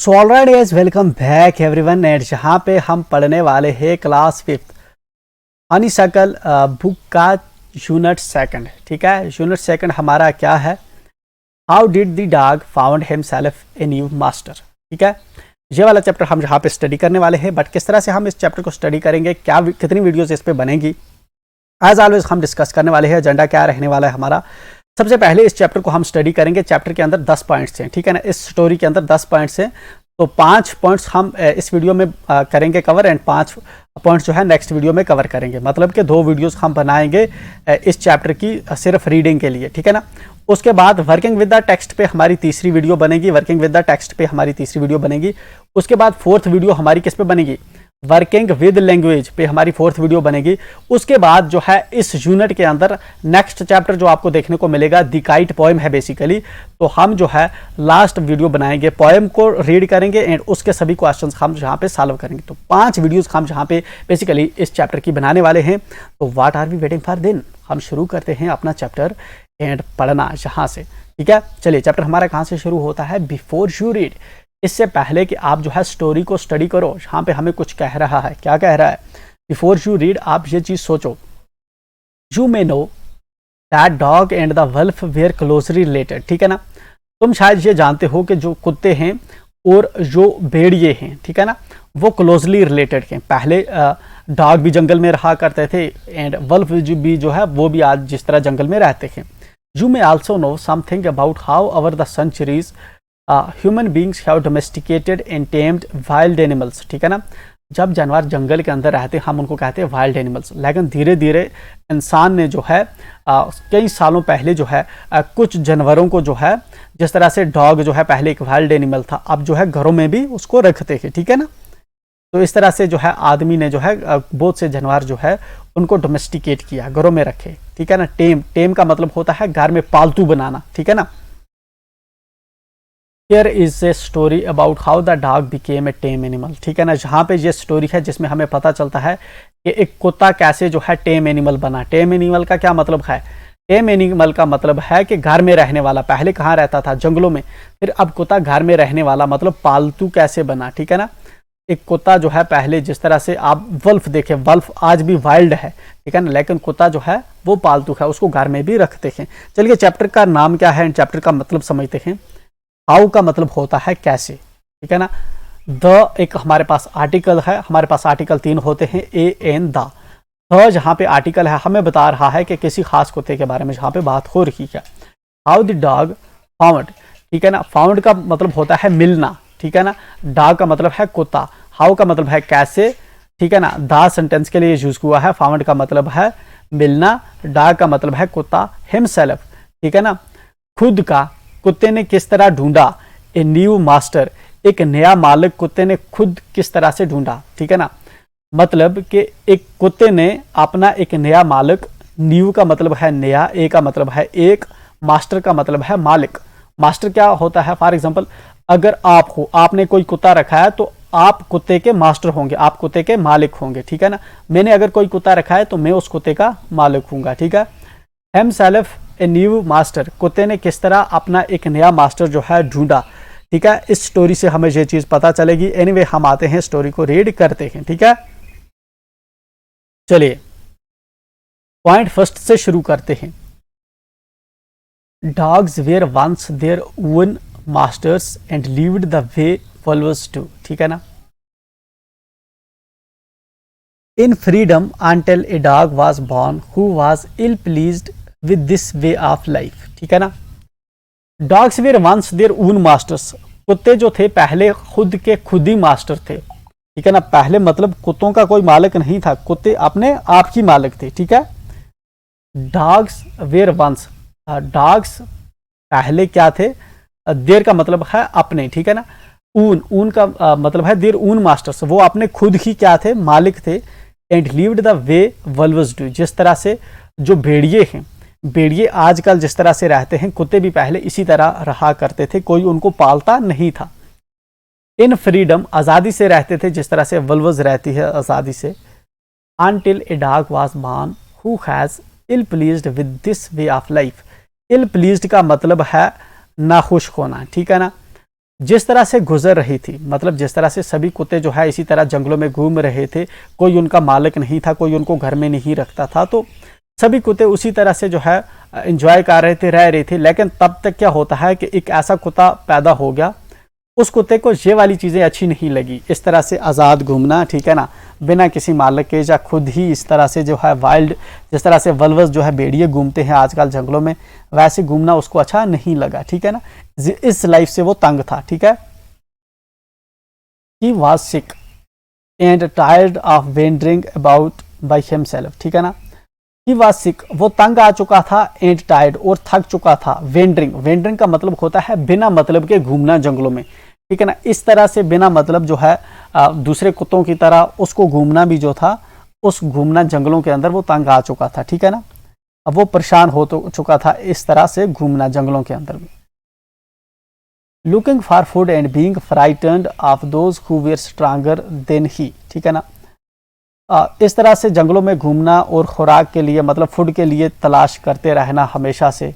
So alright guys, welcome back everyone. And जहाँ पे हम पढ़ने वाले हैं क्लास 5th हनीशकल बुक का यूनिट सेकंड। ठीक है, यूनिट सेकंड हमारा क्या है? How did the dog found himself a new master. ठीक है, ये वाला चैप्टर हम यहाँ पे स्टडी करने वाले हैं। बट किस तरह से हम इस चैप्टर को स्टडी करेंगे, क्या कितनी वीडियोज इस पे बनेगी, एज ऑलवेज हम डिस्कस करने वाले हैं। एजेंडा क्या रहने वाला है हमारा? सबसे पहले इस चैप्टर को हम स्टडी करेंगे। चैप्टर के अंदर 10 पॉइंट्स हैं, ठीक है ना। इस स्टोरी के अंदर 10 पॉइंट्स हैं, तो 5 पॉइंट्स हम इस वीडियो में करेंगे कवर, एंड 5 पॉइंट्स जो है नेक्स्ट वीडियो में कवर करेंगे। मतलब कि 2 वीडियोस हम बनाएंगे इस चैप्टर की सिर्फ रीडिंग के लिए, ठीक है ना। उसके बाद वर्किंग विद द टेक्स्ट पे हमारी तीसरी वीडियो बनेगी। वर्किंग विद द टेक्स्ट पे हमारी तीसरी वीडियो बनेगी। उसके बाद 4th वीडियो हमारी किस पे बनेगी? वर्किंग विद लैंग्वेज पे हमारी 4th वीडियो बनेगी। उसके बाद जो है इस यूनिट के अंदर नेक्स्ट चैप्टर जो आपको देखने को मिलेगा द काइट पोएम है बेसिकली। तो हम जो है लास्ट वीडियो बनाएंगे, पोएम को रीड करेंगे एंड उसके सभी क्वेश्चंस हम यहाँ पे सॉल्व करेंगे। तो 5 वीडियोस हम यहाँ पे बेसिकली इस चैप्टर की बनाने वाले हैं। तो what are we waiting for then? हम शुरू करते हैं अपना चैप्टर एंड पढ़ना यहाँ से। ठीक है, चलिए चैप्टर हमारा कहाँ से शुरू होता है? बिफोर यू रीड, इससे पहले कि आप जो है स्टोरी को स्टडी करो, यहाँ पे हमें कुछ कह रहा है। क्या कह रहा है? बिफोर यू रीड, आप ये चीज सोचो। You may know that dog and the wolf were closely related. ठीक है ना, तुम शायद ये जानते हो कि जो कुत्ते हैं और जो भेड़िए हैं, ठीक है ना, वो क्लोजली रिलेटेड हैं। पहले डॉग भी जंगल में रहा करते थे एंड वल्फ भी जो है वो भी आज जिस तरह जंगल में रहते हैं। You may also know something about how over the centuries human beings have domesticated and tamed wild animals. ठीक है ना, जब जानवर जंगल के अंदर रहते हैं हम उनको कहते हैं वाइल्ड एनिमल्स, लेकिन धीरे धीरे इंसान ने जो है कई सालों पहले जो है कुछ जानवरों को जो है, जिस तरह से डॉग जो है पहले एक वाइल्ड एनिमल था, अब जो है घरों में भी उसको रखते हैं। ठीक है ना, तो इस तरह से जो है आदमी ने जो है बहुत से जानवर जो है उनको डोमेस्टिकेट किया, घरों में रखे। ठीक है ना, टेम का मतलब होता है घर में पालतू बनाना। ठीक है ना, Here is a story about how the dog became a tame animal। ठीक है ना, जहाँ पे ये स्टोरी है जिसमें हमें पता चलता है कि एक कुत्ता कैसे जो है टेम एनिमल बना। टेम एनिमल का क्या मतलब है? टेम एनिमल का मतलब है कि घर में रहने वाला। पहले कहाँ रहता था? जंगलों में। फिर अब कुत्ता घर में रहने वाला, मतलब पालतू कैसे बना। ठीक है ना, एक कुत्ता जो है पहले जिस तरह से आप वल्फ देखें, वल्फ आज भी वाइल्ड है, ठीक है ना, लेकिन कुत्ता जो है वो पालतू है, उसको घर में भी रखते हैं। चलिए चैप्टर का नाम क्या है, चैप्टर का मतलब समझते हैं। हाउ का मतलब होता है कैसे, ठीक है ना। द एक हमारे पास आर्टिकल है, हमारे पास आर्टिकल 3 होते हैं, ए एन द। जहाँ पे आर्टिकल है हमें बता रहा है कि किसी खास कुत्ते के बारे में जहाँ पे बात हो रही है। हाउ द डॉग फाउंड, ठीक है ना, फाउंड का मतलब होता है मिलना। ठीक है ना, डॉग का मतलब है कुत्ता, हाउ का मतलब है कैसे। ठीक है ना, द सेंटेंस के लिए यूज हुआ है। फाउंड का मतलब है मिलना, डॉग का मतलब है कुत्ता, हिमसेल्फ, ठीक है ना, खुद का। कुत्ते ने किस तरह ढूंढा? ए न्यू मास्टर, एक नया मालिक कुत्ते ने खुद किस तरह से ढूंढा। ठीक है ना, मतलब कि एक कुत्ते ने अपना एक नया मालिक, न्यू का मतलब है नया, ए का मतलब है एक, मास्टर का मतलब है मालिक। मास्टर क्या होता है? फॉर एग्जांपल अगर आप हो, आपने कोई कुत्ता रखा है तो आप कुत्ते के मास्टर होंगे, आप कुत्ते के मालिक होंगे। ठीक है ना, मैंने अगर कोई कुत्ता रखा है तो मैं उस कुत्ते का मालिक हूंगा। ठीक है, हिमसेल्फ ए न्यू मास्टर, कुत्ते ने किस तरह अपना एक नया मास्टर जो है ढूंढा। ठीक है, इस स्टोरी से हमें ये चीज पता चलेगी। एनीवे हम आते हैं स्टोरी को रीड करते हैं। ठीक है, चलिए पॉइंट फर्स्ट से शुरू करते हैं। Dogs were once their own masters and lived the way followers too. ठीक है ना, in freedom until a dog was born who was ill pleased with this way of life। ठीक है ना, dogs were once their own masters, कुत्ते जो थे पहले खुद के खुद ही मास्टर थे। ठीक है ना, पहले मतलब कुत्तों का कोई मालिक नहीं था, कुत्ते अपने आप ही मालिक थे। ठीक है, डॉग्स वेयर वंस, डॉग्स पहले क्या थे? देयर का मतलब है अपने। ठीक है ना, ऊन का मतलब है देयर ओन मास्टर्स, वो अपने खुद ही क्या थे? मालिक थे। And lived the way wolves do, जिस तरह से जो भेड़िए हैं, भेड़िए आजकल जिस तरह से रहते हैं, कुत्ते भी पहले इसी तरह रहा करते थे, कोई उनको पालता नहीं था। इन फ्रीडम, आज़ादी से रहते थे, जिस तरह से वल्व्स रहती है आज़ादी से। Until a dog was born who has ill pleased with this way of life. Ill pleased का मतलब है नाखुश होना। ठीक है ना, जिस तरह से गुजर रही थी, मतलब जिस तरह से सभी कुत्ते जो है इसी तरह जंगलों में घूम रहे थे, कोई उनका मालिक नहीं था, कोई उनको घर में नहीं रखता था, तो सभी कुत्ते उसी तरह से जो है एंजॉय कर रहे थे, रह रहे थे। लेकिन तब तक क्या होता है कि एक ऐसा कुत्ता पैदा हो गया, उस कुत्ते को ये वाली चीज़ें अच्छी नहीं लगी, इस तरह से आज़ाद घूमना, ठीक है ना, बिना किसी मालिक के, या खुद ही इस तरह से जो है वाइल्ड, जिस तरह से वल्वस जो है भेड़िए घूमते हैं आजकल जंगलों में, वैसे घूमना उसको अच्छा नहीं लगा, ठीक है ना। इस लाइफ से वो तंग था, ठीक है। He was sick and tired of wandering about by himself, ठीक है ना। ही वॉज सिक, वो तंग आ चुका था, एंड टायर्ड, और थक चुका था। वेंडरिंग, वेंडरिंग का मतलब होता है बिना मतलब के घूमना जंगलों में, ठीक है ना। इस तरह से बिना मतलब जो है दूसरे कुत्तों की तरह उसको घूमना भी जो था, उस घूमना जंगलों के अंदर वो तंग आ चुका था, ठीक है ना। अब वो परेशान हो तो चुका था इस तरह से घूमना जंगलों के अंदर भी। Looking for food and being frightened of those who were stronger than he, ठीक है ना। इस तरह से जंगलों में घूमना और खुराक के लिए, मतलब फूड के लिए तलाश करते रहना हमेशा से,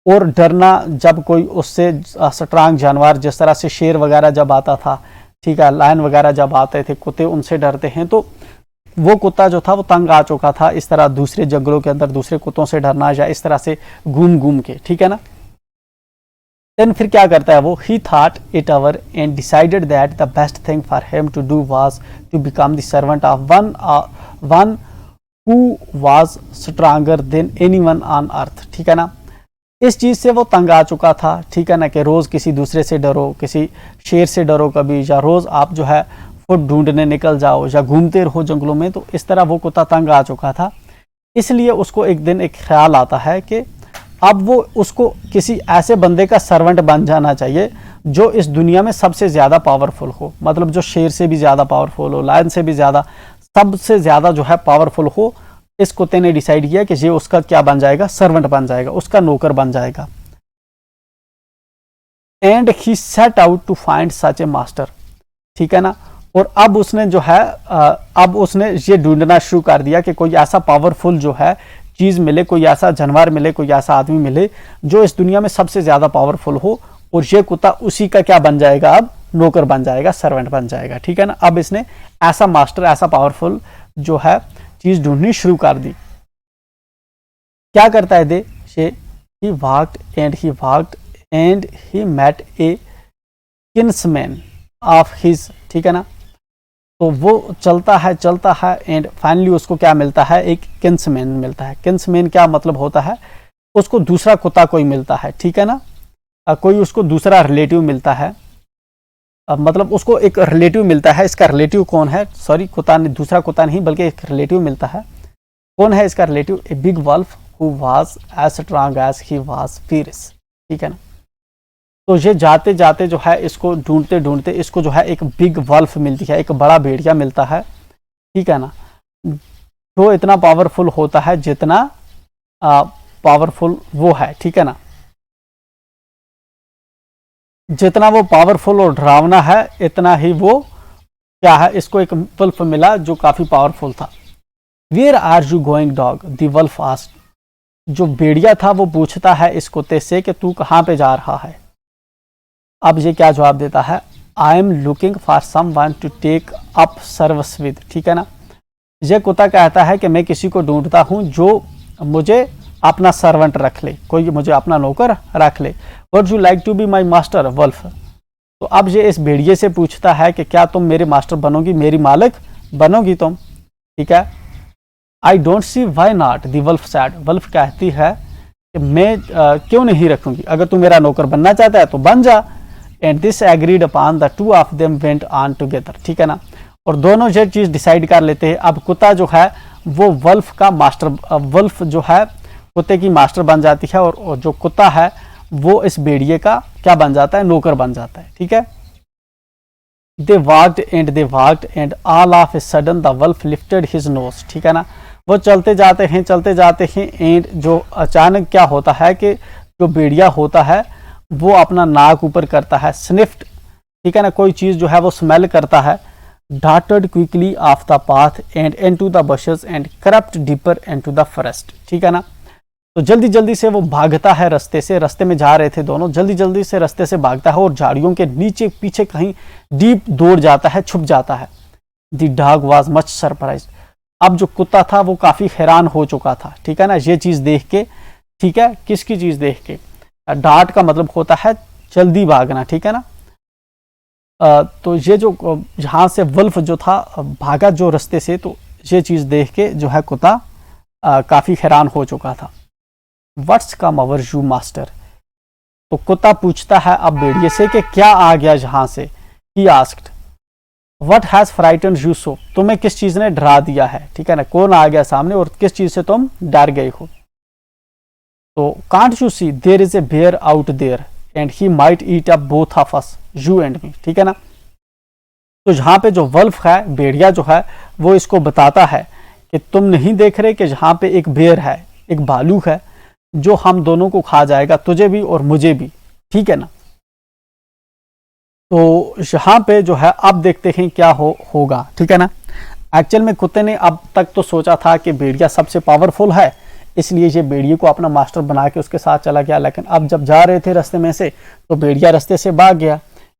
और डरना जब कोई उससे स्ट्रांग जानवर, जिस तरह से शेर वगैरह जब आता था, ठीक है, लायन वगैरह जब आते थे, कुत्ते उनसे डरते हैं, तो वो कुत्ता जो था वो तंग आ चुका था इस तरह दूसरे जंगलों के अंदर दूसरे कुत्तों से डरना, या इस तरह से घूम घूम के, ठीक है ना। देन फिर क्या करता है वो, he thought it over and decided that the best thing for him to do was to become the servant of one who was stronger than anyone on earth, ठीक है ना। इस चीज से वो तंग आ चुका था, ठीक है ना, कि रोज किसी दूसरे से डरो, किसी शेर से डरो कभी, या रोज आप जो है फूड ढूंढने निकल जाओ या घूमते रहो जंगलों में, तो इस तरह वो कुत्ता तंग आ चुका था। इसलिए उसको एक दिन एक ख्याल आता है कि अब वो उसको किसी ऐसे बंदे का सर्वेंट बन जाना चाहिए जो इस दुनिया में सबसे ज्यादा पावरफुल हो, मतलब जो शेर से भी ज्यादा पावरफुल हो, लायन से भी ज्यादा, सबसे ज्यादा जो है पावरफुल हो। इस कुत्ते ने डिसाइड किया कि ये उसका क्या बन जाएगा, सर्वेंट बन जाएगा, उसका नौकर बन जाएगा। And he set out to find such a master, ठीक है ना। और अब उसने जो है अब उसने ये ढूंढना शुरू कर दिया कि कोई ऐसा पावरफुल जो है चीज मिले, कोई ऐसा जानवर मिले, कोई ऐसा आदमी मिले जो इस दुनिया में सबसे ज्यादा पावरफुल हो, और ये कुत्ता उसी का क्या बन जाएगा, अब नौकर बन जाएगा, सर्वेंट बन जाएगा, ठीक है ना। अब इसने ऐसा मास्टर, ऐसा पावरफुल जो है चीज ढूंढनी शुरू कर दी। क्या करता है they say, he walked and he met a kinsman of his, ठीक है ना। तो वो चलता है एंड फाइनली उसको क्या मिलता है, एक किन्समैन मिलता है। किन्समैन क्या मतलब होता है, उसको दूसरा कुत्ता कोई मिलता है, ठीक है ना। कोई उसको दूसरा रिलेटिव मिलता है, मतलब उसको एक रिलेटिव मिलता है। इसका रिलेटिव कौन है, सॉरी कुत्ता नहीं, दूसरा कुत्ता नहीं बल्कि एक रिलेटिव मिलता है। कौन है इसका relative, a big wolf who was as strong as he was fierce, ठीक है ना। तो ये जाते जाते जो है इसको ढूंढते ढूंढते इसको जो है एक बिग वल्फ मिलती है, एक बड़ा भेड़िया मिलता है, ठीक है ना, जो इतना पावरफुल होता है जितना पावरफुल वो है, ठीक है ना। जितना वो पावरफुल और डरावना है इतना ही वो क्या है, इसको एक वल्फ मिला जो काफी पावरफुल था। Where are you going dog, the wolf asked. जो भेड़िया था वो पूछता है इस कुत्ते से कि तू कहाँ पे जा रहा है। अब ये क्या जवाब देता है, I am looking for someone to take up service with, ठीक है ना। ये कुत्ता कहता है कि मैं किसी को ढूंढता हूं जो मुझे अपना सर्वेंट रख ले, कोई मुझे अपना नौकर रख ले। Would you like to be my master wolf. तो अब ये इस भेड़िए से पूछता है कि क्या तुम मेरे मास्टर बनोगी, मेरी मालिक बनोगी तुम, ठीक है। I don't see why not, the wolf said. Wolf कहती है कि मैं क्यों नहीं रखूंगी, अगर तू मेरा नौकर बनना चाहता है तो बन जा। And this agreed upon, the two of them went on together, ठीक है ना। और दोनों ये चीज डिसाइड कर लेते हैं। अब कुत्ता जो है वो वल्फ का मास्टर, वल्फ जो है कुत्ते की मास्टर बन जाती है, और जो कुत्ता है वो इस भेड़िए का क्या बन जाता है, नौकर बन जाता है, ठीक है। They walked and all of a sudden the wolf lifted his nose, ठीक है ना। वो चलते जाते हैं एंड जो अचानक क्या होता है कि जो भेड़िया होता है वो अपना नाक ऊपर करता है, स्निफ्ट, ठीक है ना, कोई चीज जो है वो स्मेल करता है। darted quickly off the path and into the bushes and crept deeper into the forest, ठीक है ना। तो जल्दी जल्दी से वो भागता है रास्ते में जा रहे थे दोनों, जल्दी जल्दी से रास्ते से भागता है और झाड़ियों के नीचे पीछे कहीं डीप दौड़ जाता है, छुप जाता है। The dog was much surprise. अब जो कुत्ता था वो काफी हैरान हो चुका था, ठीक है ना, ये चीज देख के, ठीक है, किसकी चीज देख के, डार्ट का मतलब होता है जल्दी भागना, ठीक है ना। तो ये जो जहां से वुल्फ जो था भागा जो रास्ते से, तो ये चीज देख के जो है कुत्ता काफी हैरान हो चुका था। What's come over you master. तो कुत्ता पूछता है अब भेड़िए से कि क्या आ गया जहां से। He asked what has frighten you so. तुम्हें किस चीज ने डरा दिया है, ठीक है ना, कौन आ गया सामने और किस चीज से तुम डर गए हो। तो can't you see there is a bear out there and he might eat up both of us you and me, ठीक है ना। तो जहां पे जो वल्फ है, भेड़िया जो है, वो इसको बताता है कि तुम नहीं देख रहे कि जहां पे एक बेयर है, एक भालू है जो हम दोनों को खा जाएगा, तुझे भी और मुझे भी, ठीक है ना। तो यहाँ पे जो है अब देखते हैं क्या होगा, ठीक है ना। एक्चुअल में कुत्ते ने अब तक तो सोचा था कि भेड़िया सबसे पावरफुल है, इसलिए ये भेड़िए को अपना मास्टर बना के उसके साथ चला गया। लेकिन अब जब जा रहे थे रास्ते में से तो भेड़िया रास्ते से भाग गया,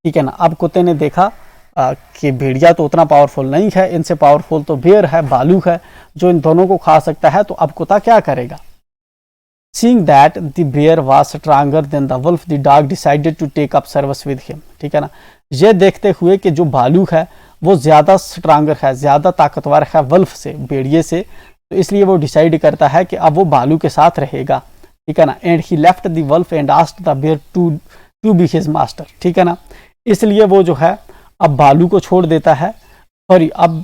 ठीक है ना। अब कुत्ते ने देखा कि भेड़िया तो उतना पावरफुल नहीं है, इनसे पावरफुल तो बेयर है, भालू है जो इन दोनों को खा सकता है। तो अब कुत्ता क्या करेगा। Seeing that the bear was stronger than the wolf, the dog decided to take up service with him, ठीक है ना। ये देखते हुए कि जो भालू है वो ज्यादा स्ट्रांगर है, ज्यादा ताकतवर है वल्फ से, भेड़िए से, तो इसलिए वो डिसाइड करता है कि अब वो भालू के साथ रहेगा, ठीक है ना। And he left the wolf and asked the bear to be his master, ठीक है ना। इसलिए वो जो है अब भालू को छोड़ देता है, सॉरी अब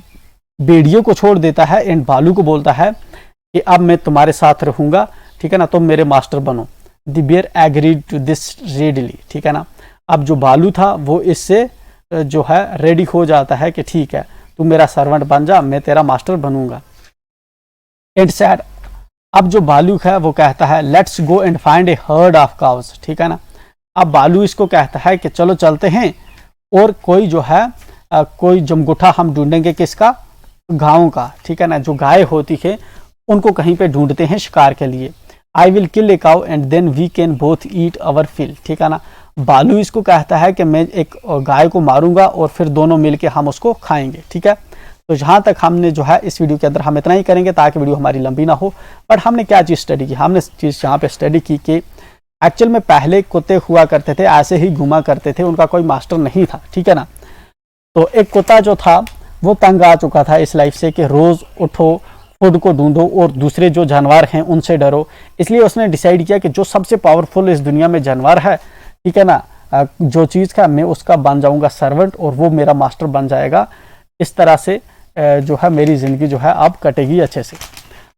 भेड़िए को छोड़ देता है एंड भालू को बोलता है कि अब मैं तुम्हारे साथ रहूंगा, ठीक है ना, तुम मेरे मास्टर बनो। The bear agreed to this readily, ठीक है ना। अब जो भालू था वो इससे जो है रेडी हो जाता है कि ठीक है तू मेरा सर्वेंट बन जा, मैं तेरा मास्टर बनूंगा। एंड सैड, अब जो भालू है वो कहता है let's go and find A heard of cows, ठीक है ना। अब भालू इसको कहता है कि चलो चलते हैं और कोई जो है कोई जमगुठा हम ढूंढेंगे, किसका, गाँव का, ठीक है ना, जो गाय होती है उनको कहीं पे ढूंढते हैं शिकार के लिए। I will kill a cow and then we can both eat our fill, ठीक है ना। भालू इसको कहता है कि मैं एक गाय को मारूंगा और फिर दोनों मिलके हम उसको खाएंगे, ठीक है। तो जहां तक हमने जो है इस वीडियो के अंदर हम इतना ही करेंगे ताकि वीडियो हमारी लंबी ना हो। बट हमने क्या चीज़ स्टडी की, हमने चीज़ यहाँ पे स्टडी की कि एक्चुअल में पहले कुत्ते हुआ करते थे, ऐसे ही घुमा करते थे, उनका कोई मास्टर नहीं था, ठीक है ना। तो एक कुत्ता जो था वो तंग आ चुका था इस लाइफ से कि रोज उठो, खुद को ढूंढो और दूसरे जो जानवर हैं उनसे डरो। इसलिए उसने डिसाइड किया कि जो सबसे पावरफुल इस दुनिया में जानवर है, ठीक है ना, जो चीज़ का मैं उसका बन जाऊंगा सर्वेंट और वो मेरा मास्टर बन जाएगा। इस तरह से जो है मेरी ज़िंदगी जो है अब कटेगी अच्छे से।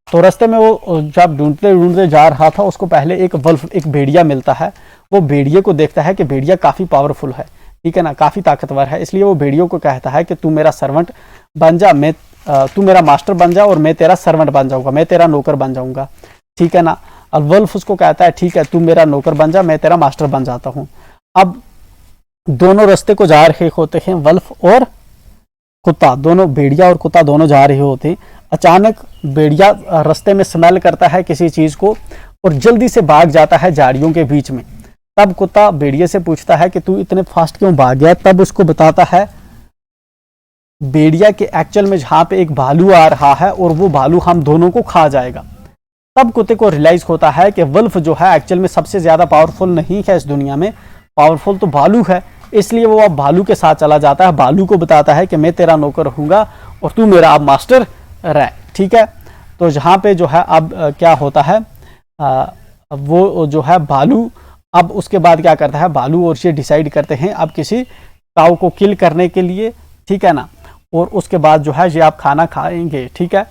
तो रास्ते में वो जब ढूंढते ढूंढते जा रहा था उसको पहले एक वल्फ, एक भेड़िया मिलता है। वो भेड़िए को देखता है कि भेड़िया काफ़ी पावरफुल है, ठीक है ना, काफ़ी ताकतवर है। इसलिए वो भेड़ियों को कहता है कि तू मेरा सर्वेंट बन जा, मैं तू मेरा मास्टर बन जा और मैं तेरा सर्वेंट बन जाऊंगा, मैं तेरा नौकर बन जाऊंगा, ठीक है ना। और वल्फ उसको कहता है ठीक है तू मेरा नौकर बन जा, मैं तेरा मास्टर बन जाता हूँ। अब दोनों रास्ते को जा रहे होते हैं, वल्फ और कुत्ता, दोनों भेड़िया और कुत्ता दोनों जा रहे होते हैं। अचानक भेड़िया रास्ते में स्मेल करता है किसी चीज को और जल्दी से भाग जाता है झाड़ियों के बीच में। तब कुत्ता भेड़िए से पूछता है कि तू इतने फास्ट क्यों भाग गया। तब उसको बताता है भेड़िया के एक्चुअल में जहां पे एक भालू आ रहा है और वो भालू हम दोनों को खा जाएगा। तब कुत्ते को रियलाइज होता है कि वल्फ जो है एक्चुअल में सबसे ज्यादा पावरफुल नहीं है इस दुनिया में, पावरफुल तो भालू है। इसलिए वो अब भालू के साथ चला जाता है, भालू को बताता है कि मैं तेरा नौकर रहूंगा और तू मेरा अब मास्टर रह, ठीक है। तो जहाँ पे जो है अब क्या होता है, वो जो है भालू अब उसके बाद क्या करता है, भालू और ये डिसाइड करते हैं अब किसी काऊ को किल करने के लिए, ठीक है ना। और उसके बाद जो है ये आप खाना खाएंगे, ठीक है।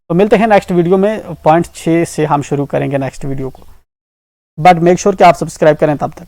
तो मिलते हैं नेक्स्ट वीडियो में, पॉइंट 6 से हम शुरू करेंगे नेक्स्ट वीडियो को। बट मेक श्योर कि आप सब्सक्राइब करें तब तक।